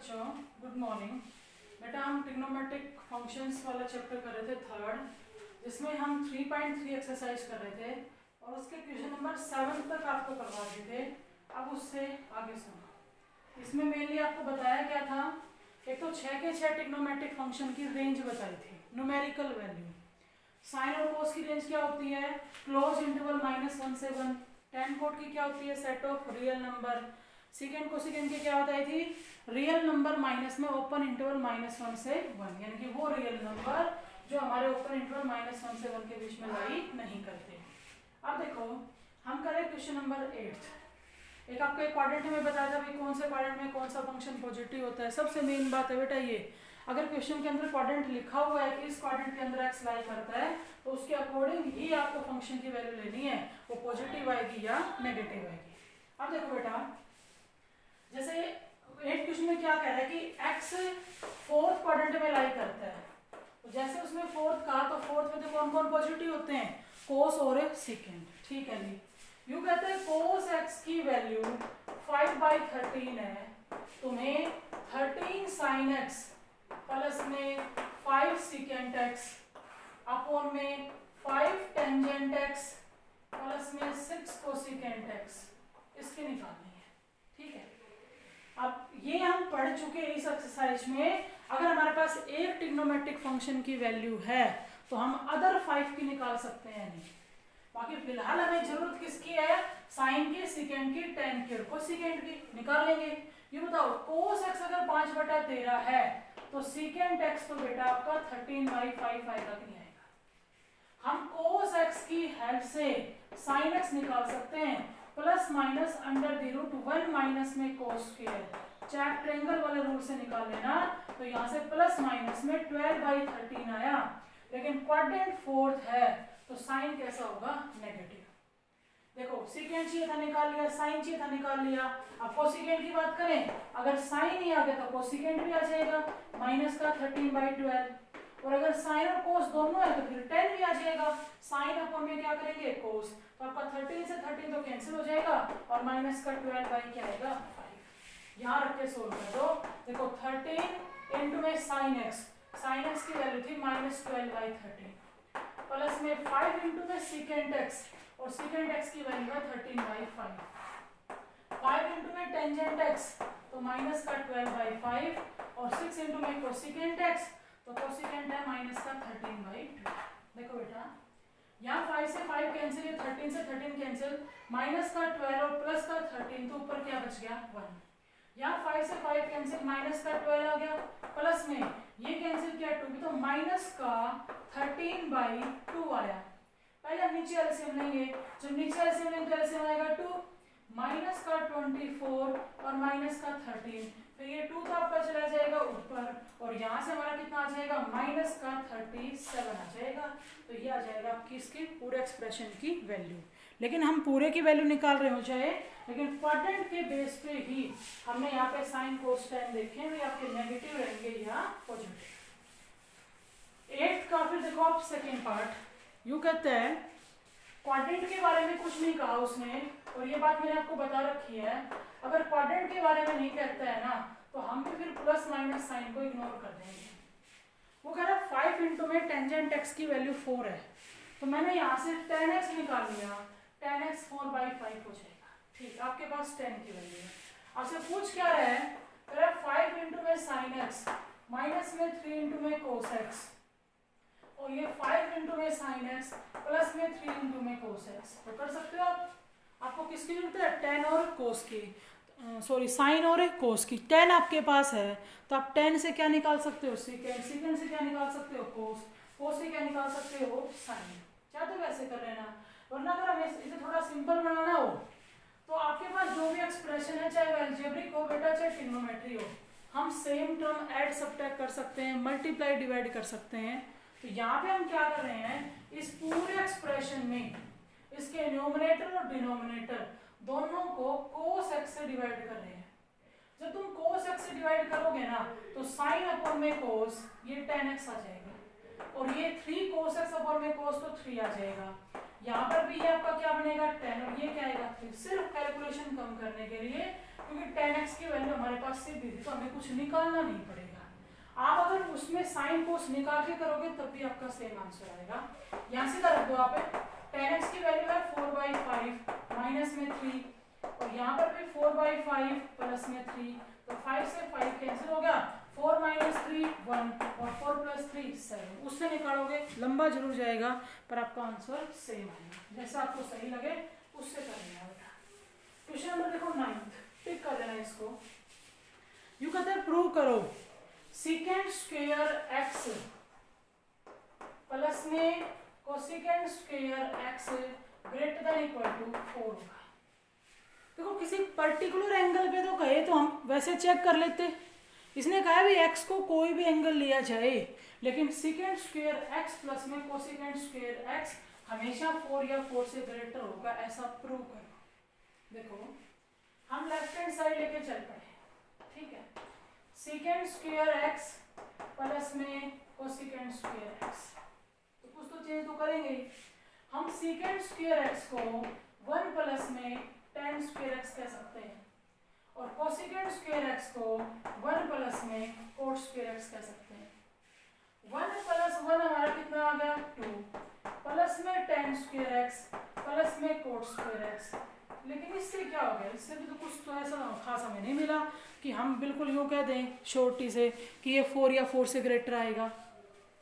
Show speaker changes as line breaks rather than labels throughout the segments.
बच्चों, good morning. बेटा हम ट्रिग्नोमेट्रिक फंक्शंस वाला चैप्टर कर रहे थे थर्ड, जिसमें हम 3.3 एक्सरसाइज कर रहे थे और उसके क्वेश्चन नंबर 7 तक आपको करवा दिए थे। अब उससे आगे सुनो। इसमें मेनली आपको बताया क्या था, एक तो 6 के 6 ट्रिग्नोमेट्रिक फंक्शन की रेंज बताई थी, न्यूमेरिकल वैल्यू। साइन और कोस की रेंज क्या होती है, क्लोज इंटरवल -1 से 1। टेन कोट की क्या होती है, set of real number. Second cosecant की क्या बताई थी, रियल नंबर माइनस में ओपन इंटरवल -1 से 1, यानी कि वो रियल नंबर जो हमारे ओपन इंटरवल -1 से 1 के बीच में लाई नहीं करते। अब देखो हम करें क्वेश्चन नंबर 8। एक आपको एक क्वाड्रेंट में बताया था भाई कौन से क्वाड्रेंट में कौन सा फंक्शन पॉजिटिव होता है। सबसे मेन बात है बेटा ये, अगर क्वेश्चन के अंदर क्वाड्रेंट लिखा हुआ है कि इस क्वाड्रेंट के अंदर एक्स लाई करता है तो उसके अकॉर्डिंग ही आपको फंक्शन की वैल्यू लेनी है, वो पॉजिटिव आएगी या नेगेटिव आएगी। अब देखो बेटा, जैसे एक क्वेश्चन में क्या कह रहा है कि x फोर्थ क्वाड्रेंट में लाई करता है, तो जैसे उसमें फोर्थ कहा तो फोर्थ में तो कौन कौन पॉजिटिव होते हैं, कोस और सेकेंड। ठीक है जी, यू कहते हैं कोस x की वैल्यू 5/13 है, तुम्हें 13 sin x प्लस में 5 secant x अपॉन में 5 tangent x प्लस में 6 cosecant x इसकी निकालनी है। ठीक है, अब ये हम पढ़ चुके इस एक्सरसाइज में। अगर हमारे पास एक ट्रिग्नोमेट्रिक फंक्शन की वैल्यू है तो हम अदर 5 की निकाल सकते हैं नहीं। बाकी फिलहाल हमें जरूरत किसकी है, साइन की, सेकेंड की, टेन की और कोसेकेंट की निकाल लेंगे। ये बताओ कोस x अगर 5/13 है तो सेकेंट x तो बेटा आपका 13/5 आएगा कि नहीं आएगा। हम कोस x की हेल्प से साइन x निकाल सकते हैं, plus minus under the root 1 minus में कोस स्क्वायर, चाहे ट्रायंगल वाले रूल से निकाल लेना। तो यहाँ से प्लस माइनस में 12/13 आया, लेकिन क्वाड्रेंट फोर्थ है तो साइन कैसा होगा, नेगेटिव। देखो सेकेंड चाहिए था निकाल लिया, साइन चाहिए था निकाल लिया। अब कोसेकेंट की बात करें, अगर साइन ही आ गया तो कोसेकेंट भी आ जाएगा, माइनस का 13/12। और अगर साइन और कोस दोनों है तो फिर 10 भी आ जाएगा। साइन अपॉन में क्या करेंगे, कोस, तो आपका 13 से 13 तो कैंसिल हो जाएगा और माइनस का 12 बाई क्या आएगा, 5। यहाँ रख के सोल्व कर दो। देखो 13 इंटू में साइन एक्स की वैल्यू थी -12/13 प्लस में 5 इंटू में सेकेंड एक्स, और सेकेंड एक्स की वैल्यू है 13/5। 5 इंटू में टेंजेंट एक्स तो माइनस का 12/5 और 6 इंटू में कोसेकेंट एक्स तो कोसेकेंट है माइनस का 13/2। देखो बेटा यहाँ 5 से 5 कैंसिल, 13 से 13 कैंसिल, माइनस का 12 और प्लस का 13 तो ऊपर क्या बच गया, 1। यहाँ 5 से 5 कैंसिल, माइनस का 12 आ गया, प्लस में ये कैंसिल किया 2 तो माइनस का 13/2 आया। पहले हम नीचे एलसीएम लेंगे, जब नीचे एलसीएम लेंगे तो एलसीएम आएगा 2, माइनस का 24 और माइनस का 13, फिर ये 2 तो आपका चला जाएगा ऊपर और यहाँ से हमारा कितना आ जाएगा, माइनस का 37 आ जाएगा। तो ये आ जाएगा आपकी इसकी पूरे एक्सप्रेशन की वैल्यू। लेकिन हम पूरे की वैल्यू निकाल रहे हो चाहे, लेकिन क्वाड्रेंट के बेस पे ही हमने यहाँ पे साइन कोस टेन देखे भी आपके नेगेटिव रहेंगे या पॉजिटिव। 8 का फिर देखो आप सेकेंड पार्ट, यू कहते हैं क्वाड्रेंट के बारे में कुछ नहीं कहा उसने, और ये बात मैंने आपको बता रखी है, अगर क्वाड्रेंट के बारे में नहीं कहता है ना तो हम भी फिर प्लस माइनस साइन को इग्नोर कर देंगे। वो कह रहा है 5 इंटू में टेंजेंट एक्स की वैल्यू 4 है, तो मैंने यहाँ से 10x निकाल लिया, 10x 4/5 हो जाएगा। ठीक, आपके पास 10 की वैल्यू है। आपसे पूछ क्या रहा है, कह रहा है 5 इंटू में साइन एक्स माइनस में 3 इंटू में कोस एक्स, और ये 5 इंटू में साइन एक्स प्लस में 3 इंटू में कोस एक्स। तो कर सकते हो आप। आपको किसकी जरूरत है, 10 और कोस की, सॉरी साइन और कोस की। 10 आपके पास है तो आप 10 से क्या निकाल सकते हो, सेकेंड, सेकेंड से क्या निकाल सकते हो, कोस, कोस से क्या निकाल सकते हो, साइन। चाहे तो वैसे कर लेना, वरना अगर हमें इसे थोड़ा सिंपल बनाना हो तो आपके पास जो भी एक्सप्रेशन है, चाहे वो अलजेब्रिक हो बेटा चाहे ट्रिग्नोमेट्री हो, हम सेम टर्म ऐड सब्ट्रैक्ट कर सकते हैं, मल्टीप्लाई डिवाइड कर सकते हैं। तो यहाँ पे हम क्या कर रहे हैं, इस पूरे एक्सप्रेशन में इसके न्यूमरेटर और डिनोमिनेटर दोनों को cos x से डिवाइड कर रहे हैं। जब तुम cos x से डिवाइड करोगे ना तो sin अपॉन में cos ये 10x आ जाएगा, और ये 3 cos x अपॉन में cos तो 3 आ जाएगा। यहाँ पर भी ये आपका क्या बनेगा, 10, और ये क्या आएगा 3, सिर्फ कैलकुलेशन कम करने के लिए, क्योंकि 10x की वैल्यू हमारे पास से दी थी तो हमें कुछ निकालना नहीं पड़ेगा। आप अगर उसमें साइन कोस निकाल के करोगे तब भी आपका सेम आंसर आएगा। यहाँ सीधा रख दो आप, tan x की वैल्यू है 4/5 माइनस में 3 और यहाँ पर भी 4/5 प्लस में 3, तो 5 से 5 कैंसिल हो गया, 4 - 3 1 और 4 + 3 7। उससे निकालोगे लंबा जरूर जाएगा पर आपका आंसर सेम आएगा। जैसा आपको सही लगे उससे करना है बेटा। क्वेश्चन नंबर देखो 9th, टिक कर देना इसको। यू कहते हैं प्रूव करो सीकेंट स्क्वायर x प्लस में cosecant square x greater than equal to 4 होगा। देखो किसी पर्टिकुलर एंगल पे तो कहे तो हम वैसे चेक कर लेते। इसने कहा भी x को कोई भी एंगल लिया जाए, लेकिन सीकेंट स्क्वायर x प्लस में कोसेकेंट स्क्वायर x हमेशा 4 या 4 से ग्रेटर होगा, ऐसा प्रूव करो। देखो हम लेफ्ट हैंड साइड लेके चल पड़े, ठीक है। सीकेंट स्क्वायर x प्लस में कोसेकेंट स्क्वायर x, तो कुछ तो चेंज तो करेंगे ही। हम सीकेंट स्क्वायर x को 1 प्लस में tan स्क्वायर x कह सकते हैं और कोसेकेंट स्क्वायर x को 1 प्लस में कोट स्क्वायर x कह सकते हैं। 1 + 1 हमारा कितना आ गया 2 प्लस में tan स्क्वायर x प्लस में कोट स्क्वायर x। लेकिन इससे क्या हो गया, इससे भी तो कुछ तो ऐसा खास हमें नहीं मिला कि हम बिल्कुल यूँ कह दें छोटी से कि ये 4 या 4 से ग्रेटर आएगा।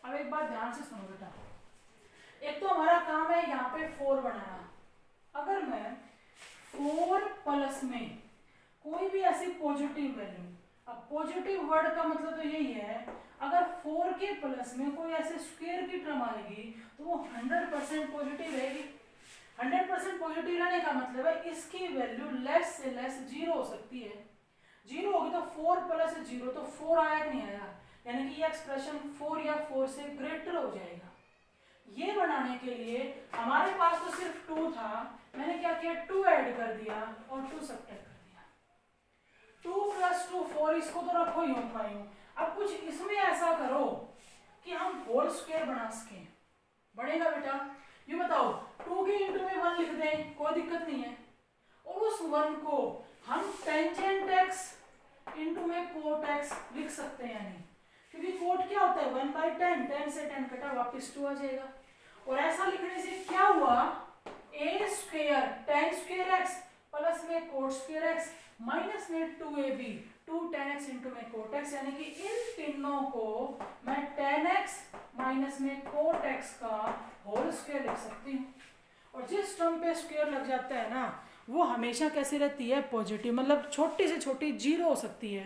अब एक बात ध्यान से सुनो बेटा, एक तो हमारा काम है यहाँ पे 4 बनाना। अगर मैं 4 प्लस में कोई भी ऐसी पॉजिटिव वैल्यू, अब पॉजिटिव वर्ड का मतलब तो यही है अगर 4 के प्लस में कोई ऐसे स्क्वायर की टर्म आएगी तो वो 100% पॉजिटिव रहेगी। 100% पॉजिटिव रहने का मतलब है इसकी वैल्यू लेस से लेस 0 हो सकती है। 0 होगी तो 4 + 0 तो 4 आया कि नहीं आया, यानी कि ये एक्सप्रेशन 4 या 4 से ग्रेटर हो जाएगा। ये बनाने के लिए हमारे पास तो सिर्फ 2 था, मैंने क्या किया 2 ऐड कर दिया और 2 सब्ट्रैक्ट कर दिया। 2 + 2 4, इसको तो रखो ही यूं। अब कुछ इसमें ऐसा करो कि हम होल स्क्वायर बना सकें। बढ़ेगा बेटा, ये बताओ 2 के इंटू में 1 लिख दें, कोई दिक्कत नहीं है। और उस 1 को हम टेंजेंट x इंटू में कोट x लिख सकते हैं, नहीं क्योंकि कोट क्या होता है 1/10, 10 से 10 कटा वापस 2 आ जाएगा। और ऐसा लिखने से क्या हुआ a² tan square x plus में कोट स्क्वायर x माइनस में 2ab 2 tan x इंटू में कोट x, यानी कि इन तीनों को मैं tan x माइनस में कोट x का होल स्क्वायर लिख सकती हूँ। और जिस टर्म पे स्क्वायर लग जाता है ना वो हमेशा कैसी रहती है पॉजिटिव, मतलब छोटी से छोटी 0 हो सकती है।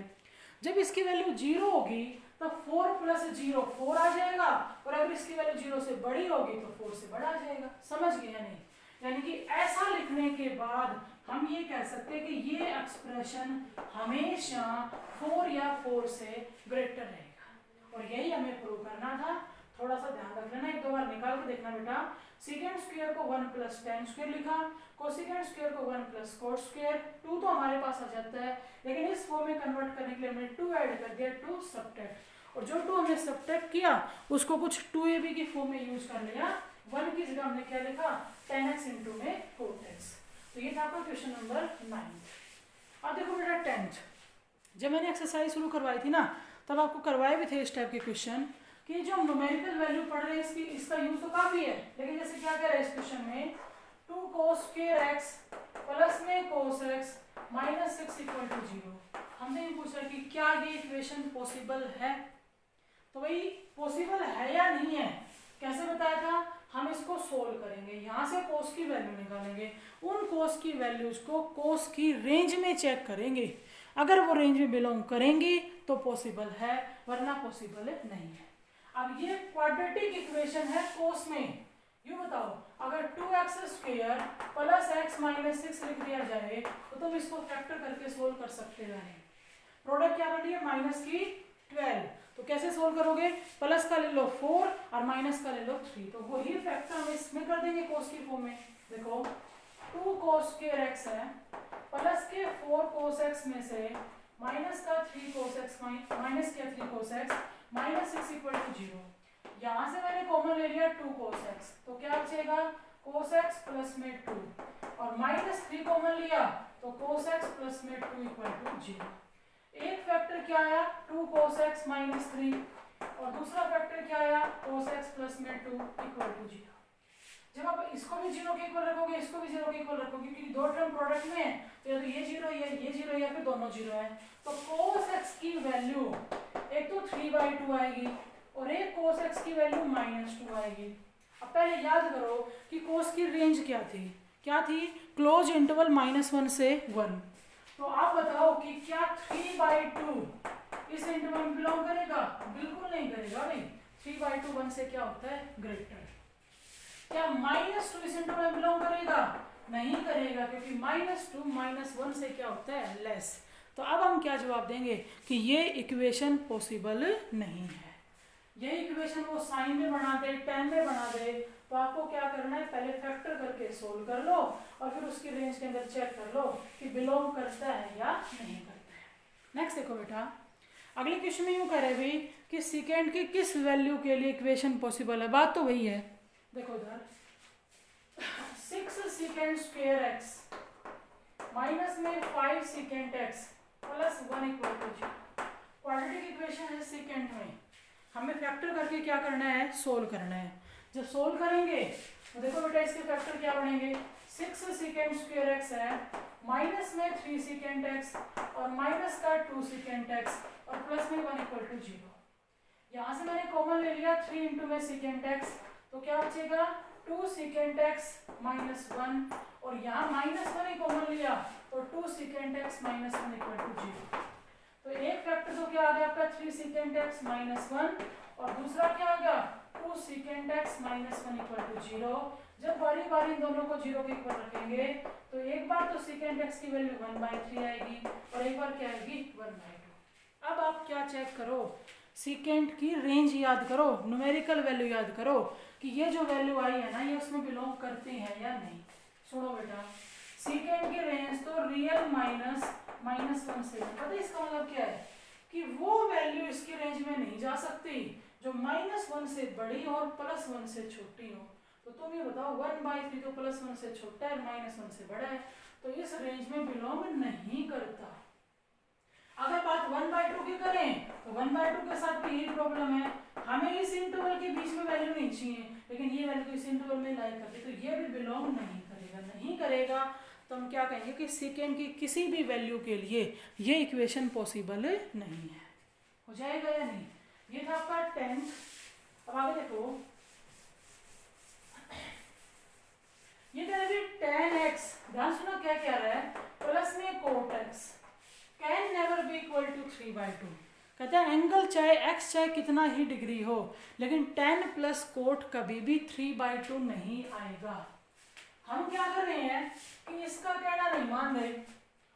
जब इसकी वैल्यू 0 होगी तो 4 + 0 4 आ जाएगा और अगर इसकी वैल्यू 0 से बड़ी होगी तो 4 से बड़ा आ जाएगा। समझ गए या नहीं? यानी कि ऐसा लिखने के बाद हम ये कह सकते हैं कि ये एक्सप्रेशन हमेशा 4 या 4 से ग्रेटर रहेगा और यही हमें प्रूव करना था। थोड़ा सा ध्यान रख लेना, एक दो बार निकाल के देखना बेटा। सीकेंट स्क्वायर को 1 + tan स्क्वायर लिखा, कोसेकेंट स्क्वायर को 1 + कोट स्क्वायर, 2 तो हमारे पास आ जाता है, लेकिन इस फॉर्म में कन्वर्ट करने के लिए हमने 2 ऐड कर दिया, 2 सब्ट्रैक्ट, और जो 2 हमने सब्ट्रैक्ट किया उसको कुछ 2ab की फॉर्म में यूज कर लिया। 1 की जगह हमने क्या लिखा tan x इंटू में कोट x। तो ये था आपका क्वेश्चन नंबर 9। अब देखो बेटा 10th, जब मैंने एक्सरसाइज शुरू करवाई थी ना तब आपको करवाए भी थे इस टाइप के क्वेश्चन कि जो न्यूमेरिकल वैल्यू पढ़ रहे हैं इसका यूज तो काफी है, लेकिन जैसे क्या कह रहा है इस क्वेश्चन में 2 cos स्क्वायर x प्लस में cos x माइनस 6 = 0। हमने ये पूछा कि क्या ये इक्वेशन पॉसिबल है, तो भाई पॉसिबल है या नहीं है कैसे बताया था, हम इसको सोल्व करेंगे, यहाँ से cos की वैल्यू निकालेंगे, उन cos की वैल्यूज को cos की रेंज में चेक करेंगे, अगर वो रेंज में बिलोंग करेंगी तो पॉसिबल है वरना पॉसिबल नहीं है। अब ये क्वाड्रेटिक इक्वेशन है cos में, यू बताओ अगर 2x² प्लस x माइनस 6 लिख दिया जाए तो तुम इसको फैक्टर करके सोल्व कर सकते हो। प्रोडक्ट क्या कर लिया माइनस की 12, तो कैसे सोल्व करोगे, प्लस का ले लो 4 और माइनस का ले लो 3, तो वही फैक्टर हम इसमें कर देंगे cos की फॉर्म में। देखो 2 cos स्क्वायर x है प्लस के 4 cos x में से माइनस का 3 cos x माइनस के 3 cos x माइनस 6 = 0। यहाँ से मैंने कॉमन ले लिया 2 cos x, तो क्या बचेगा cos x प्लस में 2 और माइनस 3 कॉमन लिया तो cos x प्लस में 2 = 0। एक क्या आया 2 cos x माइनस 3 और दूसरा फैक्टर क्या आया cos x प्लस में 2 इक्वल टू 0। जब आप इसको भी 0 के इक्वल रखोगे इसको भी 0 के इक्वल रखोगे क्योंकि दो टर्म प्रोडक्ट में है तो या तो ये 0 है ये 0 है या फिर दोनों 0 है। तो cos x की वैल्यू एक तो 3/2 आएगी और एक cos x की वैल्यू -2 आएगी। अब पहले याद करो कि cos की रेंज क्या थी क्लोज इंटरवल -1 से 1। तो आप बताओ कि क्या 3/2 इस इंटरवल में बिलोंग करेगा? बिल्कुल नहीं करेगा भाई। 3/2 1 से क्या होता है ग्रेटर। क्या -2 इस इंटरवल में बिलोंग करेगा? नहीं करेगा क्योंकि -2 -1 से क्या होता है लेस। तो अब हम क्या जवाब देंगे कि ये इक्वेशन पॉसिबल नहीं है। ये इक्वेशन वो साइन में बना दे tan में बना दे तो आपको क्या करना है पहले फैक्टर करके सोल्व कर लो और फिर उसकी रेंज के अंदर चेक कर लो कि बिलोंग करता है या नहीं करता है। नेक्स्ट देखो बेटा, अगले क्वेश्चन में यूं कह रहे भाई कि सेकेंड की किस वैल्यू के लिए इक्वेशन पॉसिबल है। बात तो वही है, देखो इधर 6 सेकेंड स्क्वायर x माइनस में 5 second x plus 1 equal to 0। Quadratic equation है सेकेंड में, हमें फैक्टर करके क्या करना है सोल्व करना है। जब सोल्व करेंगे तो देखो बेटा इसके फैक्टर क्या बनेंगे 6 सेकेंड स्क्वायर x है माइनस में 3 सेकेंड x और माइनस का 2 सेकेंड x और प्लस में 1 इक्वल टू 0। यहाँ से मैंने कॉमन ले लिया 3 इंटू में सेकेंड x तो क्या बचेगा 2 सेकेंड x माइनस 1 और यहाँ -1 ही कॉमन लिया तो 2 second x minus 1 equal to 0। तो एक फैक्टर तो क्या आ गया आपका 3 सेकेंड x माइनस 1 और दूसरा क्या आ गया 2 second x minus 1 equal to 0। जब बारी बारी इन दोनों को 0 के इक्वल रखेंगे तो एक बार तो सेकेंड x की वैल्यू 1/3 आएगी और एक बार क्या आएगी 1/2। अब आप क्या चेक करो सेकेंड की रेंज याद करो, न्यूमेरिकल वैल्यू याद करो कि ये जो वैल्यू आई है ना ये उसमें बिलोंग करती है या नहीं। सुनो बेटा, सेकेंड की रेंज तो रियल -1 से, पता है इसका मतलब क्या है कि वो वैल्यू इसकी रेंज में नहीं जा सकती जो -1 से बड़ी और +1 से छोटी हो। तो तुम ये बताओ 1/3 तो +1 से छोटा है -1 से बड़ा है तो इस रेंज में बिलोंग नहीं करता। अगर बात 1/2 की करें तो 1/2 के साथ भी यही प्रॉब्लम है, हमें इस इंटरवल के बीच में वैल्यू नहीं चाहिए लेकिन ये वैल्यू इस इंटरवल में लाई करती तो ये भी बिलोंग नहीं करेगा। तो हम क्या कहेंगे कि सेकेंड की किसी भी वैल्यू के लिए ये इक्वेशन पॉसिबल नहीं है। हो जाएगा या नहीं? ये था आपका 10th। अब आगे देखो, ये कह रहे 10x, ध्यान सुनो क्या कह रहा है प्लस में cot x can never be equal to 3/2। कहते हैं एंगल चाहे x चाहे कितना ही डिग्री हो लेकिन 10 प्लस कोट कभी भी 3/2 नहीं आएगा। हम क्या कर रहे हैं कि इसका कहना नहीं मान रहे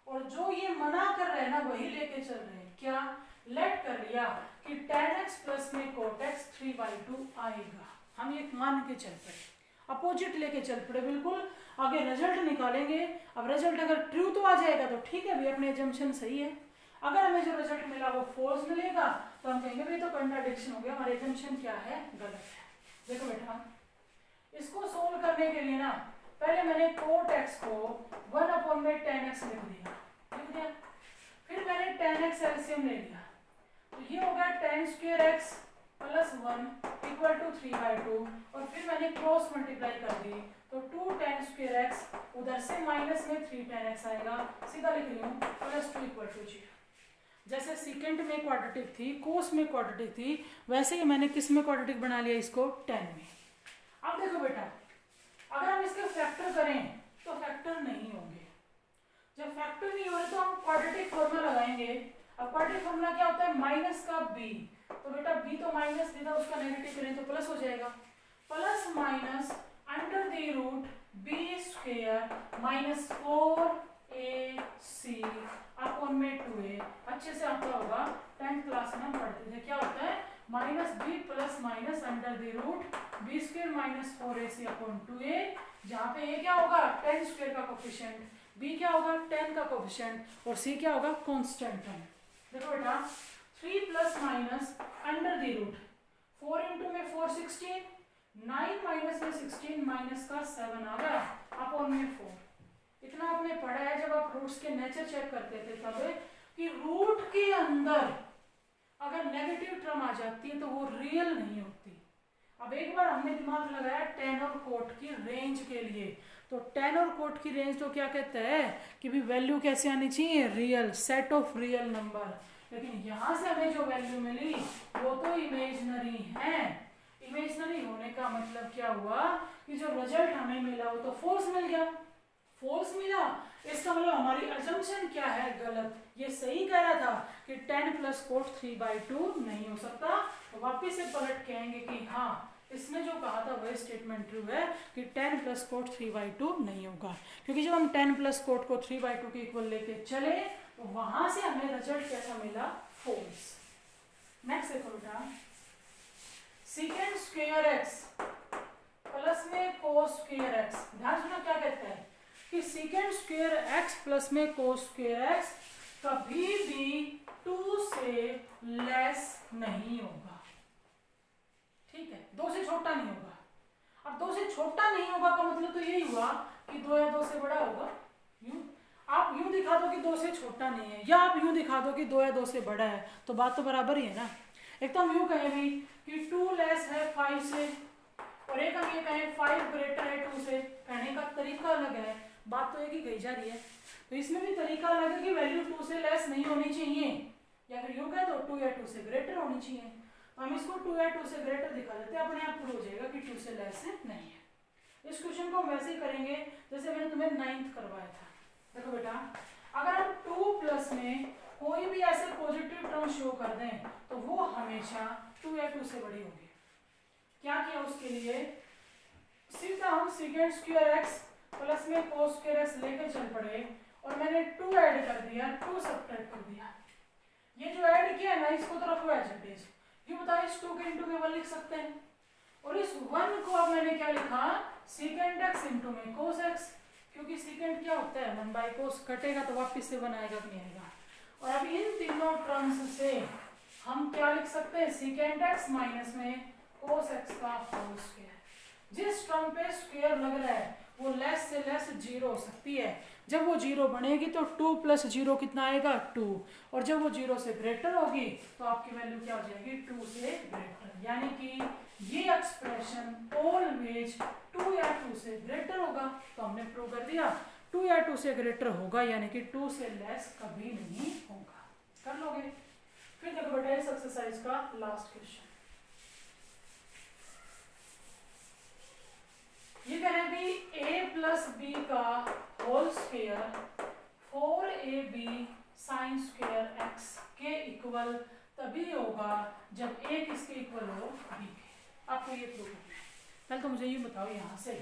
और जो ये मना कर रहे हैं ना वही लेके चल रहे हैं। क्या लेट कर लिया कि 10x प्लस में कोट x 3/2 आएगा, हम ये मान के चल पड़े, अपोजिट लेके चल पड़े बिल्कुल। आगे रिजल्ट निकालेंगे, अब रिजल्ट अगर ट्रू तो आ जाएगा तो ठीक है भाई अपने एजम्पशन सही है, अगर हमें जो रिजल्ट मिला वो फॉल्स मिलेगा तो हम कहेंगे भाई तो कंट्राडिक्शन हो गया, हमारे एजम्पशन क्या है गलत है। देखो बेटा इसको सोल्व करने के लिए ना पहले मैंने कोट x को 1/10x लिख दिया, फिर मैंने 10x एलसीएम ले लिया तो ये होगा 10 square x plus 1 equal to 3/2 और फिर मैंने क्रॉस मल्टीप्लाई कर दी तो 2 10 स्क्वायर x उधर से माइनस में 3 10x आएगा, सीधा लिख रही हूँ +2 इक्वल टू 0। जैसे सेकेंड में क्वाड्रेटिक थी कोस में क्वाड्रेटिक थी वैसे ही मैंने किस में क्वाड्रेटिक बना लिया इसको 10 में। अब देखो बेटा अगर हम इसके फैक्टर करें तो फैक्टर नहीं होंगे, जब फैक्टर नहीं हो रहे तो हम क्वाड्रेटिक फॉर्मूला लगाएंगे। अब क्वाड्रेटिक फॉर्मूला क्या होता है माइनस का b, तो बेटा b तो माइनस भी था उसका नेगेटिव करें तो प्लस हो जाएगा, plus minus under the root b square minus 4ac upon में 2a। अच्छे से आता होगा 10th क्लास में हम पढ़ते थे क्या होता है -b plus minus under the root b square minus 4ac upon 2a, जहाँ पे a क्या होगा 10 स्क्वायर का कोफिशिएंट, b क्या होगा 10 का कोफिशिएंट और c क्या होगा कांस्टेंट टर्म। देखो बेटा 3 plus minus under the root 4 into में 4 16, 9 माइनस में 16 माइनस का 7 आ गया अपॉन में 4। इतना आपने पढ़ा है जब आप रूट्स के नेचर चेक करते थे तब कि रूट के अंदर अगर नेगेटिव टर्म आ जाती है तो वो रियल नहीं होती। अब एक बार हमने दिमाग लगाया टेन और कोट की रेंज के लिए, तो टेन और कोट की रेंज तो क्या कहता है कि भी वैल्यू कैसे आनी चाहिए, real, set of real number. लेकिन यहाँ से हमें जो वैल्यू मिली वो तो इमेजनरी है। इमेजनरी होने का मतलब क्या हुआ कि जो रिजल्ट हमें मिला वो तो फॉल्स मिल गया। फॉल्स मिला, इसका मतलब हमारी अजम्पशन क्या है, गलत। ये सही कह रहा था कि 10 प्लस कोट 3/2 नहीं हो सकता, तो वापिस से पलट कहेंगे कि हाँ इसने जो कहा था वही स्टेटमेंट ट्रू है कि 10 प्लस कोट 3/2 नहीं होगा। क्योंकि जब हम 10 प्लस कोट को 3/2 के इक्वल लेके चले तो वहां से हमें रिजल्ट कैसा मिला, फॉल्स। नेक्स्ट देखो बेटा, सीकेंड स्क्वायर एक्स प्लस में कोस स्क्वायर एक्स। ध्यान सुना क्या कहता है कि सीकेंड स्क्वायर एक्स प्लस में कोस स्क्वायर एक्स कभी भी 2 से लेस नहीं होगा। ठीक है, 2 से छोटा नहीं होगा। अब 2 से छोटा नहीं होगा का मतलब तो यही हुआ कि 2 या 2 से बड़ा होगा। यूं आप यूं दिखा दो कि 2 से छोटा नहीं है, या आप यूं दिखा दो कि 2 या 2 से बड़ा है, तो बात तो बराबर ही है ना। एक तो हम यूं कहें भी कि 2 लेस है 5 से, और एक हम ये कहें 5 ग्रेटर है 2 से। कहने का तरीका अलग है, बात तो एक ही कही जा रही है। तो इसमें भी तरीका अलग है कि वैल्यू 2 से लेस नहीं होनी चाहिए, या फिर यूं कहे तो 2 या 2 से ग्रेटर होनी चाहिए। हम इसको 2 या 2 से ग्रेटर दिखा देते हैं, अपने आप प्रूव हो जाएगा कि 2 से लेस नहीं है। इस क्वेश्चन को हम वैसे ही करेंगे जैसे मैंने तुम्हें 9th करवाया था। देखो बेटा, अगर हम 2 प्लस में कोई भी ऐसे पॉजिटिव टर्म शो कर दें तो वो हमेशा 2 या 2 से बड़ी होगी। क्या किया उसके लिए, सीधा हम सेकेंड स्क्वायर एक्स प्लस में कोस स्क्वायर एक्स लेके चल पड़े, और मैंने 2 ऐड कर दिया, 2 सब्ट्रैक्ट कर दिया। ये जो ऐड किया है ना, इसको तो रखो एज इट इज। ये बताओ इस 2 के इंटू में 1 लिख सकते हैं, और इस 1 को अब मैंने क्या लिखा, सेकेंड एक्स इंटू में कोस एक्स, क्योंकि सेकेंड क्या होता है 1/कोस, कटेगा तो वापिस से 1 आएगा नहीं आएगा। और अब इन तीनों टर्म्स से हम क्या लिख सकते हैं, सेकेंड एक्स माइनस में कोस एक्स का होल स्क्वायर। जिस टर्म पे स्क्वायर लग रहा है वो लेस से लेस 0 हो सकती है। जब वो 0 बनेगी तो 2 प्लस 0 कितना आएगा, 2, और जब वो 0 से ग्रेटर होगी तो आपकी वैल्यू क्या हो जाएगी, 2 से ग्रेटर। यानी कि ये एक्सप्रेशन ऑलवेज 2 या 2 से ग्रेटर होगा। तो हमने प्रूव कर दिया 2 या 2 से ग्रेटर होगा, यानी कि 2 से लेस कभी नहीं होगा। कर लोगे। फिर देखो बेटा इस एक्सरसाइज का लास्ट क्वेश्चन, ये कह रहे हैं भी a प्लस बी का whole square 4ab sine square x के इक्वल तभी होगा जब a किसके इक्वल हो, b के। आपको ये प्रूव करना है। पहले तो मुझे ये बताओ यहाँ से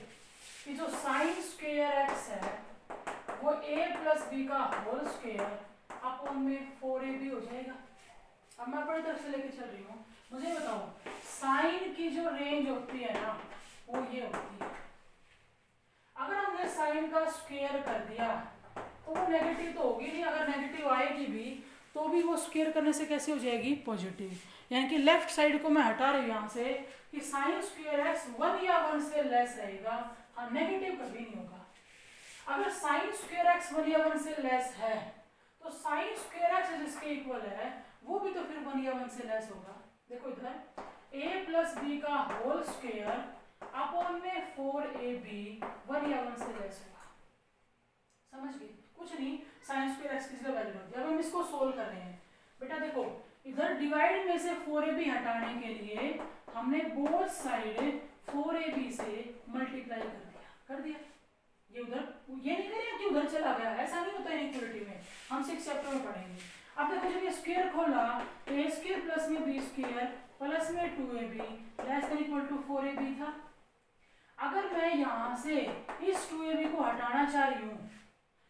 कि जो साइन स्क्वायर x है वो a प्लस बी का होल स्क्वायर अपॉन में 4ab हो जाएगा। अब मैं अपनी तरफ से लेके चल रही हूँ, मुझे बताओ साइन की जो रेंज होती है ना वो ये होती है। अगर हमने साइन का स्क्वायर कर दिया तो वो नेगेटिव तो होगी नहीं, अगर नेगेटिव आएगी भी तो भी वो स्क्वायर करने से कैसे हो जाएगी, पॉजिटिव। यानी कि लेफ्ट साइड को मैं हटा रही हूँ यहाँ से कि साइन स्क्वायर एक्स 1 या 1 से लेस रहेगा, हाँ नेगेटिव कभी नहीं होगा। अगर साइन स्क्वायर एक्स 1 या 1 से लेस है तो साइन स्क्वायर एक्स जिसके इक्वल है वो भी तो फिर 1 या 1 से लेस होगा। देखो इधर a प्लस बी का होल स्क्वायर अपॉन में 4ab 1 या 1 से लेस होगा। समझ गए, कुछ नहीं, साइन स्क्वायर एक्स की वैल्यू होती है। अब हम इसको सोल्व कर रहे हैं। बेटा देखो इधर डिवाइड में से 4ab हटाने के लिए हमने बोथ साइड 4ab से मल्टीप्लाई कर दिया। ये उधर ये नहीं करें कि उधर चला गया, ऐसा नहीं होता इनइक्वालिटी में, हम 6 चैप्टर में पढ़ेंगे। अब देखो जब ये स्क्वायर खोला तो a स्क्वायर प्लस में b स्क्वायर प्लस में 2ab less than equal to 4ab था। अगर मैं यहाँ से इस 2ab को हटाना चाह रही हूँ,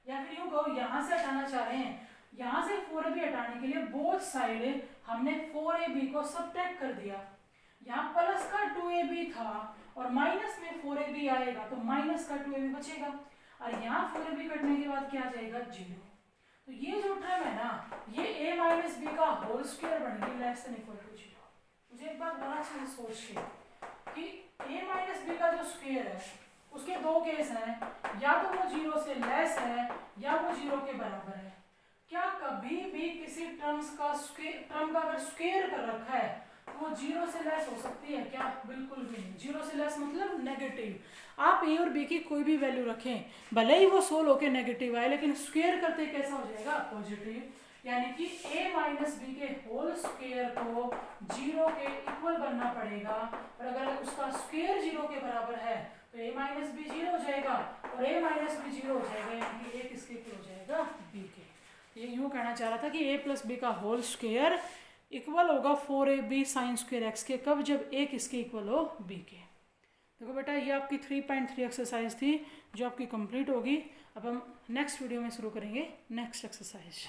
या फिर यूँ कहो यहाँ से हटाना चाह रहे हैं, यहाँ से 4ab हटाने के लिए बोथ साइड हमने 4ab को सब्ट्रैक्ट कर दिया। यहाँ प्लस का 2ab था और माइनस में 4ab आएगा तो माइनस का 2ab बचेगा, और यहाँ 4ab कटने के बाद क्या आ जाएगा, 0। तो ये जो टर्म है ना ये a माइनस बी का होल स्क्वायर बन गई लेस देन इक्वल टू 0। मुझे एक बात बड़ा चाहिए सोच के कि a माइनस बी का जो स्क्वायर है उसके 2 केस हैं, या तो वो 0 से लेस है या वो 0 के बराबर है। क्या कभी भी किसी टर्म का अगर स्क्वायर कर रखा है तो वो 0 से लेस हो सकती है क्या? बिल्कुल भी नहीं। 0 से लेस मतलब नेगेटिव। आप ए और बी की कोई भी वैल्यू रखें, भले ही वो सोल्व होके नेगेटिव आए, लेकिन स्क्वायर करते कैसा हो जाएगा? पॉजिटिव। यानी कि a माइनस बी के होल स्क्वायर को 0 के इक्वल बनना पड़ेगा, और अगर उसका स्क्वायर 0 के बराबर है तो a माइनस बी 0 हो जाएगा, और a माइनस बी 0 हो जाएगा, यानी कि a किसके इक्वल हो जाएगा? b के। ये यूँ कहना चाह रहा था कि a प्लस बी का होल स्क्वायर इक्वल होगा 4ab साइन स्क्वायर एक्स के, कब? जब a किसके इक्वल हो? b के। देखो बेटा, ये आपकी 3.3 एक्सरसाइज थी जो आपकी कंप्लीट होगी। अब हम नेक्स्ट वीडियो में शुरू करेंगे नेक्स्ट एक्सरसाइज।